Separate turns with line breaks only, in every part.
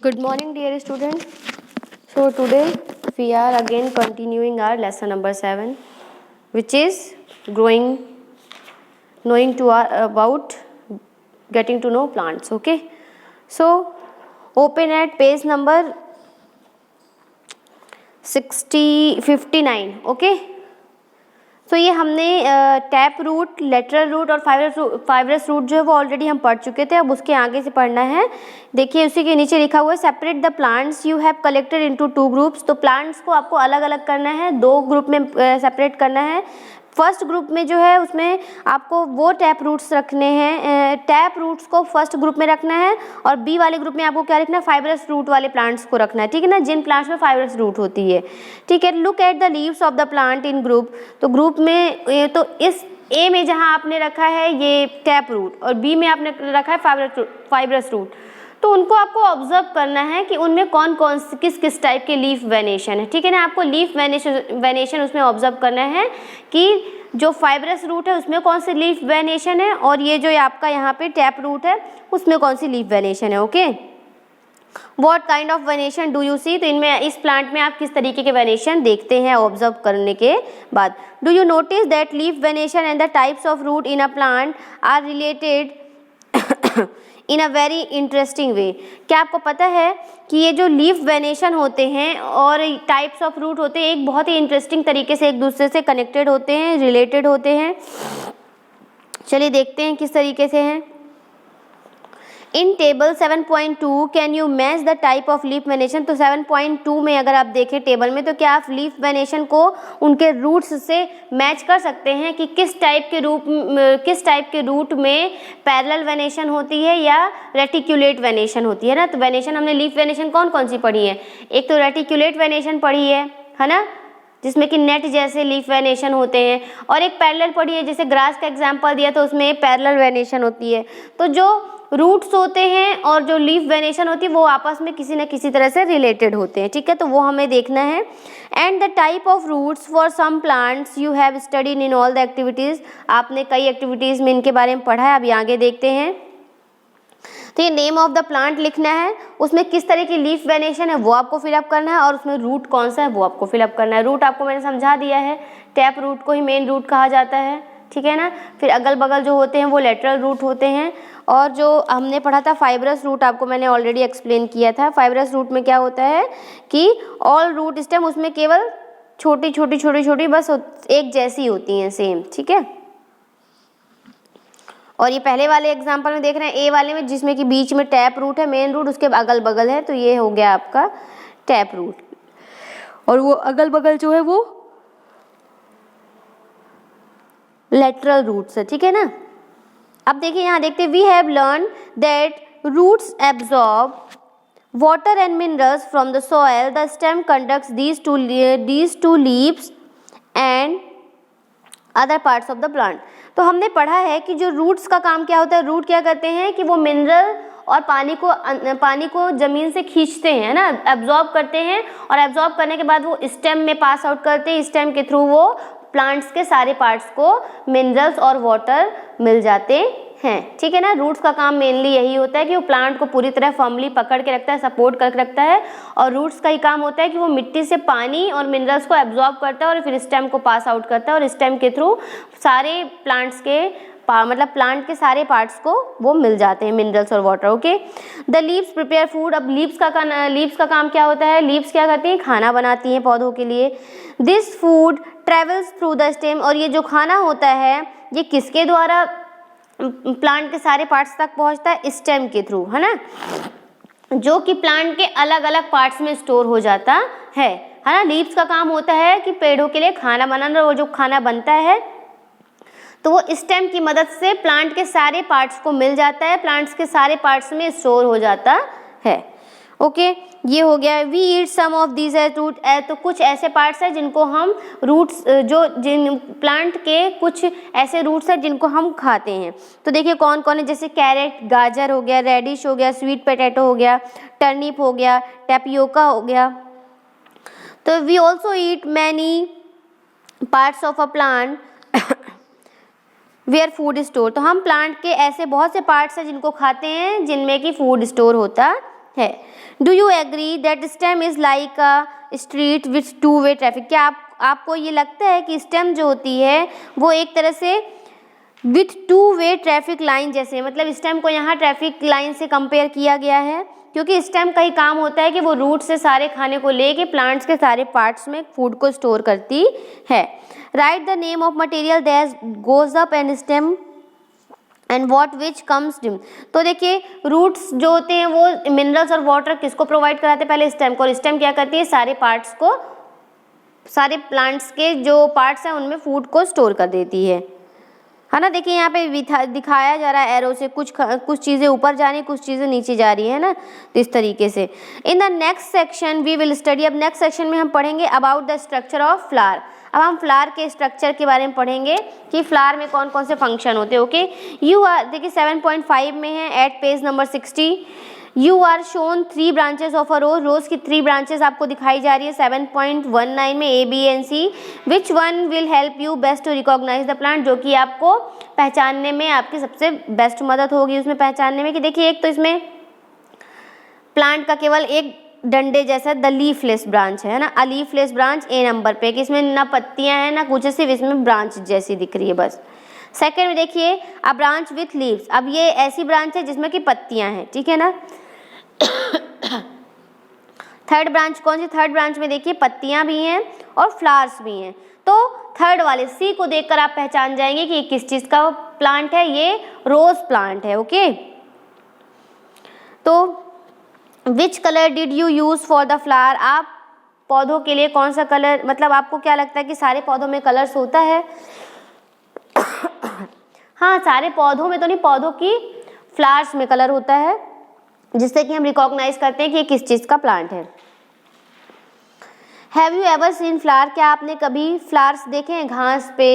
Good morning, dear student. So today we are again continuing our lesson number 7, which is knowing about getting to know plants. Okay. So open at page number 59. Okay. तो ये हमने tap root, lateral root और fibrous root जो है वो already हम पढ़ चुके थे. अब उसके आगे से पढ़ना है. देखिए उसी के नीचे लिखा हुआ है separate the plants you have collected into 2 groups. तो प्लांट्स को आपको अलग अलग करना है, 2 ग्रुप में सेपरेट करना है. फर्स्ट ग्रुप में जो है उसमें आपको वो टैप रूट्स रखने हैं, टैप रूट्स को फर्स्ट ग्रुप में रखना है और बी वाले ग्रुप में आपको क्या रखना है, फाइब्रस रूट वाले प्लांट्स को रखना है. ठीक है ना, जिन प्लांट्स में फाइब्रस रूट होती है. ठीक है. Look at the leaves of the plant in group. तो ग्रुप में तो इस ए में जहाँ आपने रखा है ये टैप रूट और बी में आपने रखा है फाइब्रस रूट, तो उनको आपको ऑब्जर्व करना है कि उनमें कौन कौन किस टाइप के लीफ वेनेशन है. ठीक है ना, आपको लीफ वेनेशन उसमें ऑब्जर्व करना है कि जो फाइब्रस रूट है उसमें कौन सी लीफ वेनेशन है और ये जो आपका यहाँ पे टैप रूट है उसमें कौन सी लीफ वेनेशन है. Okay. What kind of venation do you see. तो इनमें इस प्लांट में आप किस तरीके के वेनेशन देखते हैं ऑब्जर्व करने के बाद. Do you notice that leaf venation and the types of root in a plant are related in a very interesting way. क्या आपको पता है कि ये जो लीफ वेनेशन होते हैं और टाइप्स ऑफ रूट होते हैं एक बहुत ही इंटरेस्टिंग तरीके से एक दूसरे से कनेक्टेड होते हैं, रिलेटेड होते हैं. चलिए देखते हैं किस तरीके से हैं. इन table 7.2 can you match the type of leaf venation. तो 7.2 में अगर आप देखें टेबल में तो क्या आप लीफ वेनेशन को उनके रूट्स से मैच कर सकते हैं कि किस टाइप के रूट में पैरेलल वेनेशन होती है या रेटिकुलेट वेनेशन होती है ना. तो वेनेशन हमने लीफ वेनेशन कौन कौन सी पढ़ी है. एक तो रेटिकुलेट वेनेशन पढ़ी है ना, जिसमें कि नेट जैसे लीफ वेनेशन होते हैं, और एक पैरेलल पढ़ी है, जैसे ग्रास का एग्जांपल दिया तो उसमें पैरेलल वेनेशन होती है. तो जो रूट्स होते हैं और जो लीफ वेनेशन होती है वो आपस में किसी न किसी तरह से रिलेटेड होते हैं. ठीक है, तो वो हमें देखना है. And the type of roots for some plants you have studied in all the activities. आपने कई एक्टिविटीज़ में इनके बारे में पढ़ा है. अभी आगे देखते हैं. तो ये नेम ऑफ द प्लांट लिखना है, उसमें किस तरह की लीफ वेनेशन है वो आपको फिलअप करना है और उसमें रूट कौन सा है वो आपको फिलअप करना है. रूट आपको मैंने समझा दिया है, टैप रूट को ही मेन रूट कहा जाता है. ठीक है ना. फिर अगल बगल जो होते हैं वो लेटरल रूट होते हैं, और जो हमने पढ़ा था फाइब्रस रूट आपको मैंने ऑलरेडी एक्सप्लेन किया था. फाइब्रस रूट में क्या होता है कि ऑल रूट स्टेम उसमें केवल छोटी बस एक जैसी होती हैं, सेम. ठीक है. और ये पहले वाले एग्जांपल में देख रहे हैं ए वाले में, जिसमें कि बीच में टैप रूट है, मेन रूट उसके अगल बगल है, तो ये हो गया आपका टैप रूट, और वो अगल बगल जो है वो लेटरल रूट्स है. ठीक है ना. अब देखिए यहाँ देखते हैं, we have learn that roots absorb water and minerals from the soil. The stem conducts these to leaves and other parts of the plant. तो हमने पढ़ा है कि जो रूट्स का काम क्या होता है, रूट क्या करते हैं कि वो मिनरल और पानी को जमीन से खींचते हैं ना, एब्जॉर्ब करते हैं, और एब्जॉर्ब करने के बाद वो स्टेम में पास आउट करते हैं. स्टेम के थ्रू वो प्लांट्स के सारे पार्ट्स को मिनरल्स और वाटर मिल जाते हैं. ठीक है ना. रूट्स का काम मेनली यही होता है कि वो प्लांट को पूरी तरह फर्मली पकड़ के रखता है, सपोर्ट करके रखता है, और रूट्स का ही काम होता है कि वो मिट्टी से पानी और मिनरल्स को एब्जॉर्ब करता है और फिर स्टेम को पास आउट करता है, और स्टेम के थ्रू सारे प्लांट्स के मतलब प्लांट के सारे पार्ट्स को वो मिल जाते हैं, मिनरल्स और water. Okay. The leaves prepare food. अब लीव्स का काम क्या होता है, लीव्स क्या करती हैं, खाना बनाती हैं पौधों के लिए. This food travels through the stem. और ये जो खाना होता है ये किसके द्वारा प्लांट के सारे पार्ट्स तक पहुंचता है, स्टेम के थ्रू, है ना, जो कि प्लांट के अलग अलग पार्ट्स में स्टोर हो जाता है ना. लीव्स का काम होता है कि पेड़ों के लिए खाना बनाना, और जो खाना बनता है तो वो स्टेम की मदद से प्लांट के सारे पार्ट्स को मिल जाता है, प्लांट्स के सारे पार्ट्स में स्टोर हो जाता है. ओके. ये हो गया. We eat some of these as root. तो कुछ ऐसे पार्ट्स हैं जिनको हम रूट्स, जिन प्लांट के कुछ ऐसे रूट्स हैं जिनको हम खाते हैं. तो देखिए कौन कौन है, जैसे कैरेट, गाजर हो गया, रेडिश हो गया, स्वीट पोटैटो हो गया, टर्निप हो गया, टैपियोका हो गया. तो we also eat many parts of a plant where food store. तो हम प्लांट के ऐसे बहुत से पार्ट्स हैं जिनको खाते हैं जिनमें कि फूड स्टोर होता है। Do you agree that stem is like a street with two way traffic? क्या आपको ये लगता है कि स्टेम जो होती है वो एक तरह से with two way traffic line जैसे, मतलब स्टेम को यहाँ ट्रैफिक लाइन से कंपेयर किया गया है, क्योंकि स्टेम का ही काम होता है कि वो रूट से सारे खाने को लेके प्लांट्स के सारे पार्ट्स में फूड को स्टोर करती है। Right the name of material that goes up and stem and what which comes dim. तो देखिए रूट्स जो होते हैं वो मिनरल्स और वाटर किसको प्रोवाइड कराते हैं? पहले स्टेम को, और स्टेम क्या करती है? सारे पार्ट्स को, सारे प्लांट्स के जो पार्ट्स हैं उनमें फूड को स्टोर कर देती है ना। देखिए यहाँ पे दिखाया जा रहा है एरो से, कुछ चीज़ें ऊपर जा रही, कुछ चीज़ें नीचे जा रही है ना, तो इस तरीके से। In the next section we will study, अब नेक्स्ट सेक्शन में हम पढ़ेंगे about the structure of flower. अब हम फ्लावर के स्ट्रक्चर के बारे में पढ़ेंगे कि फ्लावर में कौन कौन से फंक्शन होते हैं। ओके, यू आर, देखिए 7.5 में है at page number 60। You are shown 3 branches of a rose, rose की 3 ब्रांचेस आपको दिखाई जा रही है 7.19 में A B and C. Which one will help you best to recognise the plant, जो कि आपको पहचानने में आपकी सबसे बेस्ट मदद होगी उसमें पहचानने में। कि देखिए एक तो इसमें प्लांट का केवल एक डंडे जैसा द लीफलेस ब्रांच है ना, अ लीफलेस ब्रांच ए नंबर पे, कि इसमें ना पत्तियां हैं ना कुछ, सिर्फ इसमें ब्रांच जैसी दिख रही है बस। सेकेंड में देखिए अ ब्रांच विथ लीव्स, अब ये ऐसी ब्रांच है जिसमें कि पत्तियां हैं, ठीक है ना। थर्ड ब्रांच कौन सी? थर्ड ब्रांच में देखिए पत्तियां भी हैं और फ्लावर्स भी हैं। तो थर्ड वाले सी को देखकर आप पहचान जाएंगे कि किस चीज का प्लांट है, ये रोज प्लांट है। ओके, तो which colour did you use for the flower, आप पौधों के लिए कौन सा कलर, मतलब आपको क्या लगता है कि सारे पौधों में कलर्स होता है? हाँ, सारे पौधों में तो नहीं, पौधों की फ्लावर्स में कलर होता है, जिससे कि हम रिकॉग्नाइज करते हैं कि ये किस चीज का प्लांट है। Have you ever seen flower, क्या आपने कभी फ्लावर्स देखे हैं घास पे,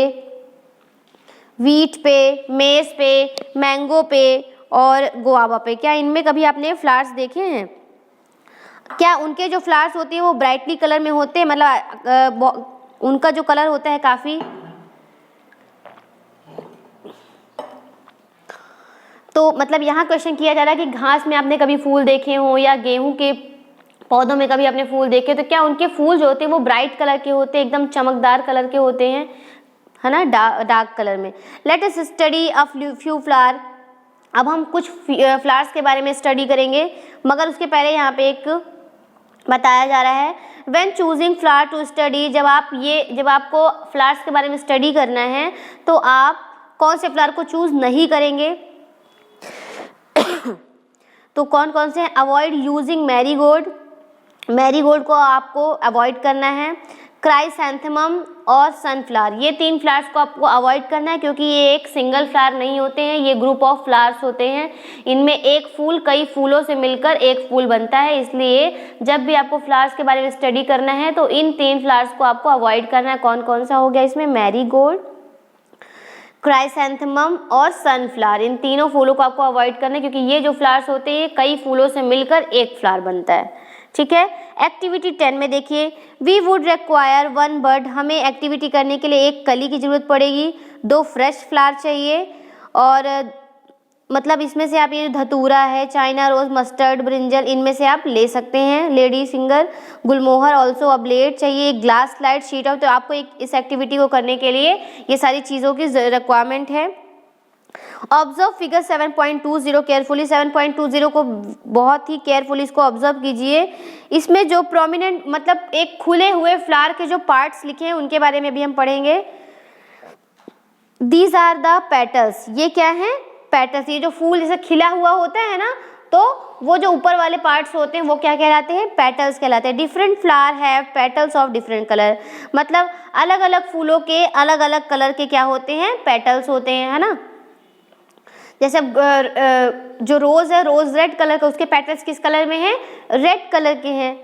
वीट पे, मेज पे, मैंगो पे और गुआवा पे? क्या इनमें कभी आपने फ्लावर्स देखे हैं? क्या उनके जो फ्लावर्स होती है वो ब्राइटली कलर में होते हैं, मतलब उनका जो कलर होता है काफी, तो मतलब यहाँ क्वेश्चन किया जा रहा है कि घास में आपने कभी फूल देखे हो या गेहूं के पौधों में कभी आपने फूल देखे, तो क्या उनके फूल जो होते हैं वो ब्राइट कलर के होते हैं, एकदम चमकदार कलर के होते हैं, है ना, डार्क कलर में। Let us study a few flower, अब हम कुछ फ्लावर्स के बारे में स्टडी करेंगे, मगर उसके पहले यहाँ पे एक बताया जा रहा है when choosing flower to study, जब आपको फ्लावर्स के बारे में स्टडी करना है तो आप कौन से फ्लावर को चूज नहीं करेंगे? तो कौन कौन से हैं? अवॉइड यूजिंग मैरीगोल्ड, मैरीगोल्ड को आपको अवॉइड करना है। क्राइसैंथेमम और सनफ्लावर, ये 3 फ्लावर्स को आपको अवॉइड करना है, क्योंकि ये एक सिंगल फ्लावर नहीं होते हैं, ये ग्रुप ऑफ फ्लावर्स होते हैं। इनमें एक फूल कई फूलों से मिलकर एक फूल बनता है, इसलिए जब भी आपको फ्लावर्स के बारे में स्टडी करना है तो इन 3 फ्लावर्स को आपको अवॉइड करना है। कौन कौन सा हो गया इसमें? मैरीगोल्ड, क्राइसैंथेमम और सनफ्लावर, इन तीनों फूलों को आपको अवॉइड करना है, क्योंकि ये जो फ्लावर्स होते हैं कई फूलों से मिलकर एक फ्लावर बनता है, ठीक है। एक्टिविटी 10 में देखिए वी वुड रिक्वायर 1 बर्ड, हमें एक्टिविटी करने के लिए एक कली की जरूरत पड़ेगी, 2 फ्रेश फ्लावर चाहिए, और मतलब इसमें से आप ये धतूरा है, चाइना रोज, मस्टर्ड, ब्रिंजल, इनमें से आप ले सकते हैं, lady finger, Gulmohar, also a blade चाहिए, एक ग्लास स्लाइड, शीट ऑफ, तो आपको इस एक्टिविटी को करने के लिए ये सारी चीज़ों की रिक्वायरमेंट है। ऑब्जर्व फिगर 7.20 केयरफुली, 7.20 को बहुत ही केयरफुली इसको ऑब्जर्व कीजिए। इसमें जो प्रोमिनेंट, मतलब एक खुले हुए फ्लावर के जो पार्ट्स लिखे हैं उनके बारे में भी हम पढ़ेंगे। दीज आर द पेटल्स, ये क्या है? पेटल्स, ये जो फूल जैसे खिला हुआ होता है ना, तो वो जो ऊपर वाले पार्ट्स होते हैं वो क्या कहलाते हैं? पेटल्स कहलाते हैं। Different flower have petals of different colour, मतलब अलग अलग फूलों के अलग अलग कलर के क्या होते हैं? पेटल्स होते हैं, है ना। जैसे जो रोज है, रोज रेड कलर का, उसके पेटल्स किस कलर में है? रेड कलर के हैं।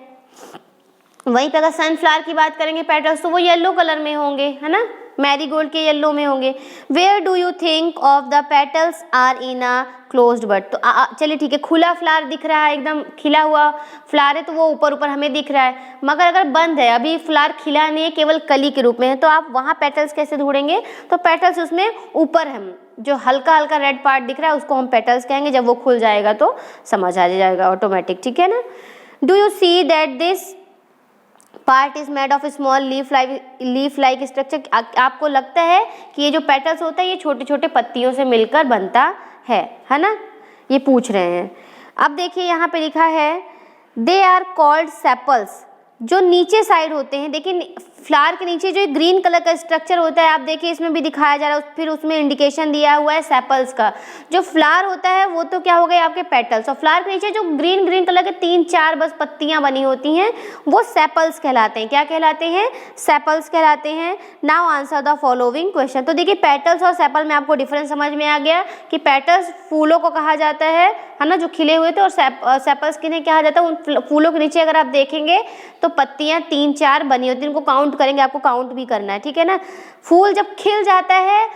वहीं पे अगर सनफ्लावर की बात करेंगे पेटल्स, तो वो येलो कलर में होंगे, है ना, मैरीगोल्ड के येलो में होंगे। Where do you think of the petals are in a closed bud, तो चलिए ठीक है, खुला फ्लावर दिख रहा है, एकदम खिला हुआ फ्लावर है तो वो ऊपर ऊपर हमें दिख रहा है, मगर अगर बंद है, अभी फ्लावर खिला नहीं है, केवल कली के रूप में है, तो आप वहाँ पेटल्स कैसे ढूंढेंगे? तो पेटल्स उसमें ऊपर है, जो हल्का हल्का रेड पार्ट दिख रहा है उसको हम पेटल्स कहेंगे, जब वो खुल जाएगा तो समझ आ जाएगा ऑटोमेटिक, ठीक है ना। Do you see that this part is made of small leaf like structure, आपको लगता है कि ये जो पेटल्स होता है ये छोटे छोटे पत्तियों से मिलकर बनता है ना, ये पूछ रहे हैं। अब देखिए यहाँ पे लिखा है दे आर कॉल्ड सेपल्स, जो नीचे साइड होते हैं, देखिए फ्लावर के नीचे जो ग्रीन कलर का स्ट्रक्चर होता है, आप देखिए इसमें भी दिखाया जा रहा है, फिर उसमें इंडिकेशन दिया हुआ है सेपल्स का। जो फ्लावर होता है वो तो क्या हो गए आपके पेटल्स, और फ्लावर के नीचे जो ग्रीन कलर के 3-4 बस पत्तियां बनी होती हैं वो सेपल्स कहलाते हैं। क्या कहलाते हैं? सेपल्स कहलाते हैं। Now answer the following question. तो देखिए पेटल्स और सेपल में आपको डिफरेंस समझ में आ गया कि पेटल्स फूलों को कहा जाता है ना, जो खिले हुए थे, और सेपल्स किन्हें कहा जाता है? उन फूलों के नीचे अगर आप देखेंगे तो पत्तियां 3-4 बनी होती हैं, उनको काउंट करेंगे, आपको काउंट भी करना है, ठीक है ना। फूल जब खिल जाता है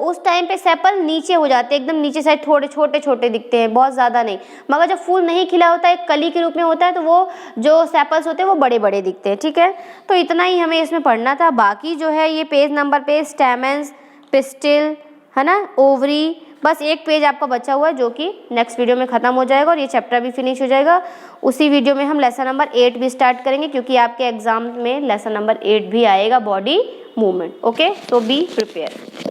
उस टाइम पे सेपल नीचे हो जाते हैं, एकदम नीचे साइड थोड़े छोटे छोटे दिखते हैं, बहुत ज़्यादा नहीं। मगर जब फूल नहीं खिला होता है, कली के रूप में होता है, तो वो जो सेपल्स होते हैं वो बड़े बड़े दिखते हैं, ठीक है। तो इतना ही हमें इसमें पढ़ना था। बाकी जो है ये पेज नंबर पे स्टेमेंस, पिस्टिल, है ना, ओवरी, बस एक पेज आपका बचा हुआ है जो कि नेक्स्ट वीडियो में ख़त्म हो जाएगा और ये चैप्टर भी फिनिश हो जाएगा। उसी वीडियो में हम लेसन नंबर 8 भी स्टार्ट करेंगे, क्योंकि आपके एग्जाम में लेसन नंबर 8 भी आएगा, बॉडी मूवमेंट। ओके, तो बी प्रिपेयर।